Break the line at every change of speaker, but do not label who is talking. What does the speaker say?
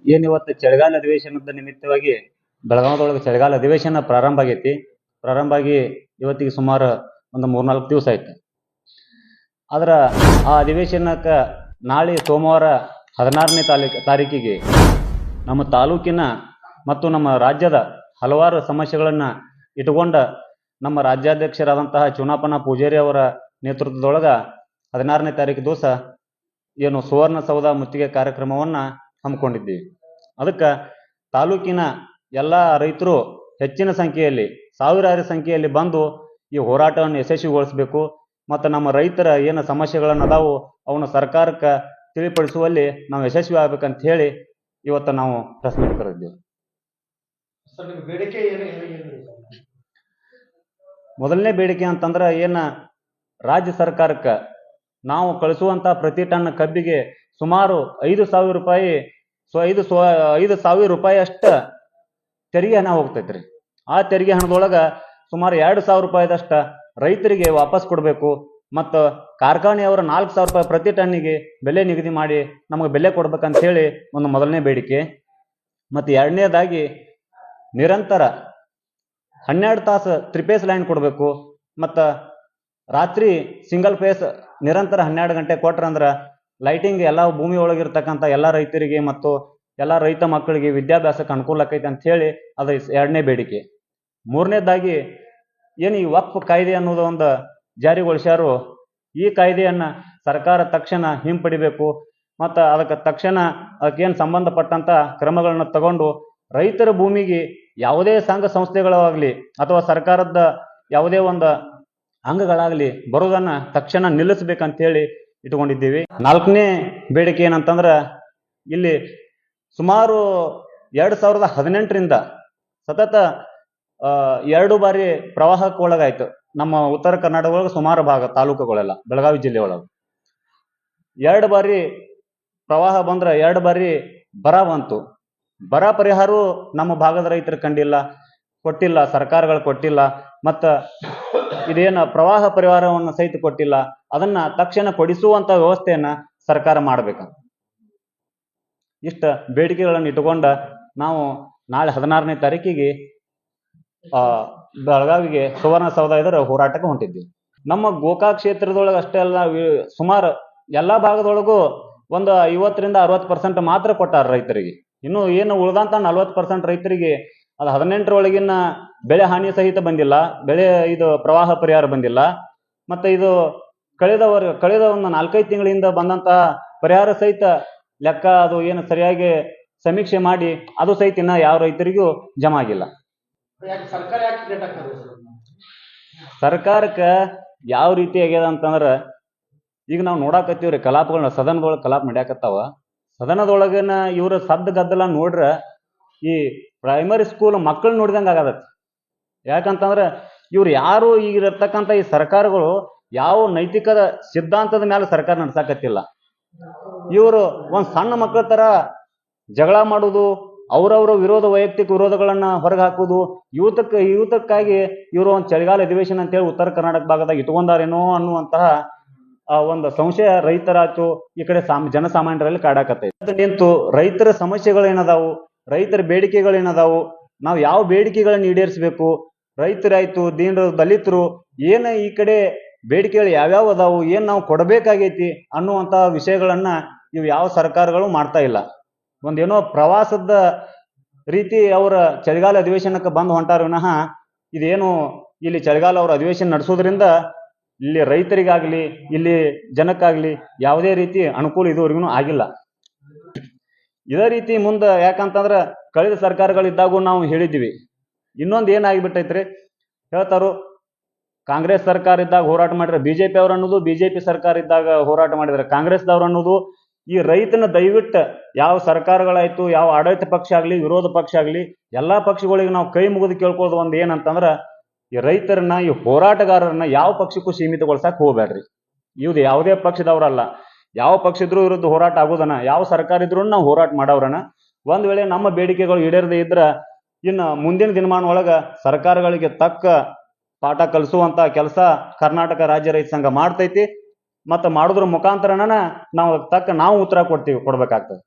ಏನಿವತ್ತು ಚಳಿಗಾಲ ಅಧಿವೇಶನದ ನಿಮಿತ್ತವಾಗಿ ಬೆಳಗಾವದೊಳಗೆ ಚಳಿಗಾಲ ಅಧಿವೇಶನ ಪ್ರಾರಂಭ ಆಗೈತಿ. ಪ್ರಾರಂಭ ಆಗಿ ಇವತ್ತಿಗೆ ಸುಮಾರು ಒಂದು 3-4 ದಿವಸ ಆಯ್ತು. ಆದ್ರೆ ಆ ಅಧಿವೇಶನಕ್ಕೆ ನಾಳೆ ಸೋಮವಾರ 16ನೇ ತಾರೀಕಿಗೆ ನಮ್ಮ ತಾಲೂಕಿನ ಮತ್ತು ನಮ್ಮ ರಾಜ್ಯದ ಹಲವಾರು ಸಮಸ್ಯೆಗಳನ್ನು ಇಟ್ಟುಕೊಂಡ ನಮ್ಮ ರಾಜ್ಯಾಧ್ಯಕ್ಷರಾದಂತಹ ಚುನಾಪನಾ ಪೂಜಾರಿ ಅವರ ನೇತೃತ್ವದೊಳಗೆ 16ನೇ ತಾರೀಕು ದಿವಸ ಏನು ಸುವರ್ಣಸೌಧ ಮುತ್ತಿಗೆ ಕಾರ್ಯಕ್ರಮವನ್ನು ಹಮ್ಮಿಕೊಂಡಿದ್ದೀವಿ. ಅದಕ್ಕೆ ತಾಲೂಕಿನ ಎಲ್ಲ ರೈತರು ಹೆಚ್ಚಿನ ಸಂಖ್ಯೆಯಲ್ಲಿ, ಸಾವಿರಾರು ಸಂಖ್ಯೆಯಲ್ಲಿ ಬಂದು ಈ ಹೋರಾಟವನ್ನು ಯಶಸ್ವಿಗೊಳಿಸಬೇಕು ಮತ್ತು ನಮ್ಮ ರೈತರ ಏನು ಸಮಸ್ಯೆಗಳನ್ನು ಅದಾವು ಅವನ್ನ ಸರ್ಕಾರಕ್ಕೆ ತಿಳಿಪಡಿಸುವಲ್ಲಿ ನಾವು ಯಶಸ್ವಿ ಆಗ್ಬೇಕಂತ ಹೇಳಿ ಇವತ್ತು ನಾವು ಪ್ರೆಸ್ ಮೀಟ್ ಕರೆದಿದ್ದೇವೆ. ಮೊದಲನೇ ಬೇಡಿಕೆ ಅಂತಂದ್ರೆ ಏನು, ರಾಜ್ಯ ಸರ್ಕಾರಕ್ಕೆ ನಾವು ಕಳಿಸುವಂಥ ಪ್ರತಿ ಟನ್ ಕಬ್ಬಿಗೆ ಸುಮಾರು 5,000 ರೂಪಾಯಿ 5,000 ರೂಪಾಯಿ ಅಷ್ಟು ತೆರಿಗೆ ಹಣ ಹೋಗ್ತೈತ್ರಿ. ಆ ತೆರಿಗೆ ಹಣದೊಳಗೆ ಸುಮಾರು 2,000 ರೂಪಾಯಿದಷ್ಟು ರೈತರಿಗೆ ವಾಪಸ್ ಕೊಡಬೇಕು ಮತ್ತು ಕಾರ್ಖಾನೆಯವರ 4,000 ರೂಪಾಯಿ ಪ್ರತಿ ಟನ್ನಿಗೆ ಬೆಲೆ ನಿಗದಿ ಮಾಡಿ ನಮಗೆ ಬೆಲೆ ಕೊಡ್ಬೇಕಂತ ಹೇಳಿ ಒಂದು ಮೊದಲನೇ ಬೇಡಿಕೆ. ಮತ್ತು ಎರಡನೇದಾಗಿ ನಿರಂತರ 12 ತಾಸು ತ್ರಿಪೇಸ್ ಲೈನ್ ಕೊಡಬೇಕು ಮತ್ತು ರಾತ್ರಿ ಸಿಂಗಲ್ ಫೇಸ್ ನಿರಂತರ 12 ಗಂಟೆ ಕೊಟ್ರಂದ್ರೆ ಲೈಟಿಂಗ್ ಎಲ್ಲ ಭೂಮಿ ಒಳಗಿರ್ತಕ್ಕಂಥ ಎಲ್ಲ ರೈತರಿಗೆ ಮತ್ತು ಎಲ್ಲ ರೈತ ಮಕ್ಕಳಿಗೆ ವಿದ್ಯಾಭ್ಯಾಸಕ್ಕೆ ಅನುಕೂಲ ಆಕೈತೆ ಅಂತ ಹೇಳಿ ಅದು ಎರಡನೇ ಬೇಡಿಕೆ. ಮೂರನೇದಾಗಿ ಏನು ಈ ವಕ್ಫ್ ಕಾಯ್ದೆ ಅನ್ನೋದು ಒಂದು ಜಾರಿಗೊಳಿಸ್ಯಾರು, ಈ ಕಾಯ್ದೆಯನ್ನು ಸರ್ಕಾರ ತಕ್ಷಣ ಹಿಂಪಡಿಬೇಕು ಮತ್ತು ಅದಕ್ಕೆ ತಕ್ಷಣ ಅದಕ್ಕೇನು ಸಂಬಂಧಪಟ್ಟಂಥ ಕ್ರಮಗಳನ್ನು ತಗೊಂಡು ರೈತರ ಭೂಮಿಗೆ ಯಾವುದೇ ಸಂಘ ಸಂಸ್ಥೆಗಳಾಗಲಿ ಅಥವಾ ಸರ್ಕಾರದ ಯಾವುದೇ ಒಂದು ಅಂಗಗಳಾಗಲಿ ಬರೋದನ್ನು ತಕ್ಷಣ ನಿಲ್ಲಿಸ್ಬೇಕಂತ ಹೇಳಿ ಇಟ್ಕೊಂಡಿದ್ದೀವಿ. ನಾಲ್ಕನೇ ಬೇಡಿಕೆ ಏನಂತಂದ್ರೆ, ಇಲ್ಲಿ ಸುಮಾರು 2018ರಿಂದ ಸತತ 2 ಬಾರಿ ಪ್ರವಾಹಕ್ಕೆ ಒಳಗಾಯ್ತು ನಮ್ಮ ಉತ್ತರ ಕರ್ನಾಟಕ ಒಳಗೆ ಸುಮಾರು ಭಾಗ ತಾಲೂಕುಗಳೆಲ್ಲ, ಬೆಳಗಾವಿ ಜಿಲ್ಲೆ ಒಳಗೆ 2 ಬಾರಿ ಪ್ರವಾಹ ಬಂದ್ರೆ 2 ಬಾರಿ ಬರ ಬಂತು. ಬರ ಪರಿಹಾರವೂ ನಮ್ಮ ಭಾಗದ ರೈತರು ಕೊಟ್ಟಿಲ್ಲ, ಸರ್ಕಾರಗಳು ಕೊಟ್ಟಿಲ್ಲ. ಮತ್ತು ಇದೇನು ಪ್ರವಾಹ ಪರಿಹಾರವನ್ನು ಸಹಿತ ಕೊಟ್ಟಿಲ್ಲ. ಅದನ್ನ ತಕ್ಷಣ ಕೊಡಿಸುವಂತ ವ್ಯವಸ್ಥೆಯನ್ನ ಸರ್ಕಾರ ಮಾಡಬೇಕಂತ ಇಷ್ಟ ಬೇಡಿಕೆಗಳನ್ನು ಇಟ್ಟುಕೊಂಡ ನಾವು ನಾಳೆ 16ನೇ ತಾರೀಕಿಗೆ ಬೆಳಗಾವಿಗೆ ಸುವರ್ಣಸೌಧ ಇದರ ಹೋರಾಟಕ್ಕೆ ಹೊಂಟಿದ್ದೀವಿ. ನಮ್ಮ ಗೋಕಾಕ್ ಕ್ಷೇತ್ರದೊಳಗೆ ಅಷ್ಟೇ ಅಲ್ಲ, ಸುಮಾರು ಎಲ್ಲ ಭಾಗದೊಳಗೂ ಒಂದು 50-60% ಮಾತ್ರ ಕೊಟ್ಟಾರ ರೈತರಿಗೆ. ಇನ್ನು ಏನು ಉಳಿದಂತ 40% ರೈತರಿಗೆ ಅದು 18ರೊಳಗಿನ ಬೆಳೆ ಹಾನಿ ಸಹಿತ ಬಂದಿಲ್ಲ, ಇದು ಪ್ರವಾಹ ಪರಿಹಾರ ಬಂದಿಲ್ಲ. ಮತ್ತೆ ಇದು ಕಳೆದ ಒಂದು 4-5 ತಿಂಗಳಿಂದ ಬಂದಂತಹ ಪರಿಹಾರ ಸಹಿತ ಲೆಕ್ಕ ಅದು ಏನು ಸರಿಯಾಗಿ ಸಮೀಕ್ಷೆ ಮಾಡಿ ಅದು ಸಹಿತ ಇನ್ನ ಯಾವ ರೈತರಿಗೂ ಜಮಾ ಆಗಿಲ್ಲ. ಸರ್ಕಾರಕ್ಕೆ ಯಾವ ರೀತಿ ಆಗ್ಯದ ಅಂತಂದ್ರೆ, ಈಗ ನಾವು ನೋಡಾಕತ್ತೀವ್ರಿ ಕಲಾಪಗಳನ್ನ, ಸದನದೊಳಗೆ ಕಲಾಪ ನಡೆಯಾಕತ್ತಾವ. ಸದನದೊಳಗಿನ ಇವ್ರ ಸದ್ದು ಗದ್ದಲ ನೋಡ್ರ ಈ ಪ್ರೈಮರಿ ಸ್ಕೂಲ್ ಮಕ್ಕಳು ನೋಡಿದಂಗೆ ಆಗದತ್ತ. ಯಾಕಂತಂದ್ರೆ ಇವ್ರು ಯಾರು ಈಗಿರತಕ್ಕಂಥ ಈ ಸರ್ಕಾರಗಳು ಯಾವ ನೈತಿಕದ ಸಿದ್ಧಾಂತದ ಮೇಲೆ ಸರ್ಕಾರ ನಡ್ಸಾಕತ್ತಿಲ್ಲ. ಇವರು ಒಂದು ಸಣ್ಣ ಮಕ್ಕಳ ತರ ಜಗಳ ಮಾಡುವುದು, ಅವರವರ ವೈಯಕ್ತಿಕ ವಿರೋಧಗಳನ್ನ ಹೊರಗೆ ಹಾಕುವುದು, ಯೂತಕ್ಕಾಗಿ ಇವರು ಒಂದು ಚಳಿಗಾಲ ಅಧಿವೇಶನ ಅಂತೇಳಿ ಉತ್ತರ ಕರ್ನಾಟಕ ಭಾಗದಾಗ ಇಟ್ಕೊಂಡಾರೇನೋ ಅನ್ನುವಂತಹ ಒಂದು ಸಂಶಯ ರೈತರಾಯ್ತು ಈ ಕಡೆ ಜನಸಾಮಾನ್ಯರಲ್ಲಿ ಕಾಡಾಕತ್ತೈತೆ. ನಿಂತು ರೈತರ ಸಮಸ್ಯೆಗಳೇನದಾವು, ರೈತರ ಬೇಡಿಕೆಗಳೇನದಾವು, ನಾವು ಯಾವ ಬೇಡಿಕೆಗಳನ್ನ ಈಡೇರಿಸಬೇಕು, ರೈತರಾಯ್ತು ದೀನರು ದಲಿತರು ಏನು ಈ ಕಡೆ ಬೇಡಿಕೆಗಳು ಯಾವ್ಯಾವ ಅದಾವು, ಏನು ನಾವು ಕೊಡಬೇಕಾಗೈತಿ ಅನ್ನುವಂಥ ವಿಷಯಗಳನ್ನ ಇವು ಯಾವ ಸರ್ಕಾರಗಳು ಮಾಡ್ತಾ ಇಲ್ಲ. ಒಂದೇನೋ ಪ್ರವಾಸದ ರೀತಿ ಅವರ ಚಳಿಗಾಲ ಅಧಿವೇಶನಕ್ಕೆ ಬಂದು ಹೊಂಟಾರ ವಿನಃ ಇದೇನು ಇಲ್ಲಿ ಚಳಿಗಾಲ ಅವರ ಅಧಿವೇಶನ ನಡೆಸೋದ್ರಿಂದ ಇಲ್ಲಿ ರೈತರಿಗಾಗ್ಲಿ ಇಲ್ಲಿ ಜನಕ್ಕಾಗ್ಲಿ ಯಾವುದೇ ರೀತಿ ಅನುಕೂಲ ಇದುವರೆಗೂ ಆಗಿಲ್ಲ. ಇದೇ ರೀತಿ ಮುಂದೆ ಯಾಕಂತಂದ್ರೆ ಕಳೆದ ಸರ್ಕಾರಗಳಿದ್ದಾಗೂ ನಾವು ಹೇಳಿದ್ವಿ. ಇನ್ನೊಂದು ಏನಾಗಿಬಿಟ್ಟೈತ್ರಿ, ಹೇಳ್ತಾರು ಕಾಂಗ್ರೆಸ್ ಸರ್ಕಾರ ಇದ್ದಾಗ ಹೋರಾಟ ಮಾಡಿದ್ರೆ ಬಿಜೆಪಿ ಅವ್ರು ಅನ್ನೋದು, ಬಿಜೆಪಿ ಸರ್ಕಾರ ಇದ್ದಾಗ ಹೋರಾಟ ಮಾಡಿದ್ರೆ ಕಾಂಗ್ರೆಸ್ದವ್ರು ಅನ್ನೋದು. ಈ ರೈತನ ದಯವಿಟ್ಟು ಯಾವ ಸರ್ಕಾರಗಳಾಯ್ತು, ಯಾವ ಆಡಳಿತ ಪಕ್ಷ ಆಗಲಿ ವಿರೋಧ ಪಕ್ಷ ಆಗಲಿ ಎಲ್ಲಾ ಪಕ್ಷಗಳಿಗೆ ನಾವು ಕೈ ಮುಗಿದು ಕೇಳ್ಕೊಳ್ಳೋದು ಒಂದು ಏನಂತಂದ್ರೆ, ಈ ರೈತರನ್ನ ಈ ಹೋರಾಟಗಾರರನ್ನ ಯಾವ ಪಕ್ಷಕ್ಕೂ ಸೀಮಿತಗೊಳಿಸಕ್ ಹೋಗ್ಬೇಡ್ರಿ. ಇವ್ದು ಯಾವುದೇ ಪಕ್ಷದವ್ರಲ್ಲ, ಯಾವ ಪಕ್ಷ ಇದ್ರೂ ವಿರುದ್ಧ ಹೋರಾಟ ಆಗೋದನ್ನ, ಯಾವ ಸರ್ಕಾರ ಇದ್ರೂ ನಾವು ಹೋರಾಟ ಮಾಡವ್ರನ್ನ. ಒಂದ್ ವೇಳೆ ನಮ್ಮ ಬೇಡಿಕೆಗಳು ಈಡೇರದೇ ಇದ್ರ ಇನ್ನು ಮುಂದಿನ ದಿನಮಾನ ಒಳಗ ಸರ್ಕಾರಗಳಿಗೆ ತಕ್ಕ ಪಾಠ ಕಲಿಸುವಂತ ಕೆಲಸ ಕರ್ನಾಟಕ ರಾಜ್ಯ ರೈತ ಸಂಘ ಮಾಡ್ತೈತಿ. ಮತ್ತು ಮಾಡೋದ್ರ ಮುಖಾಂತರನ ನಾವು ಉತ್ತರ ಕೊಡ್ಬೇಕಾಗ್ತದೆ.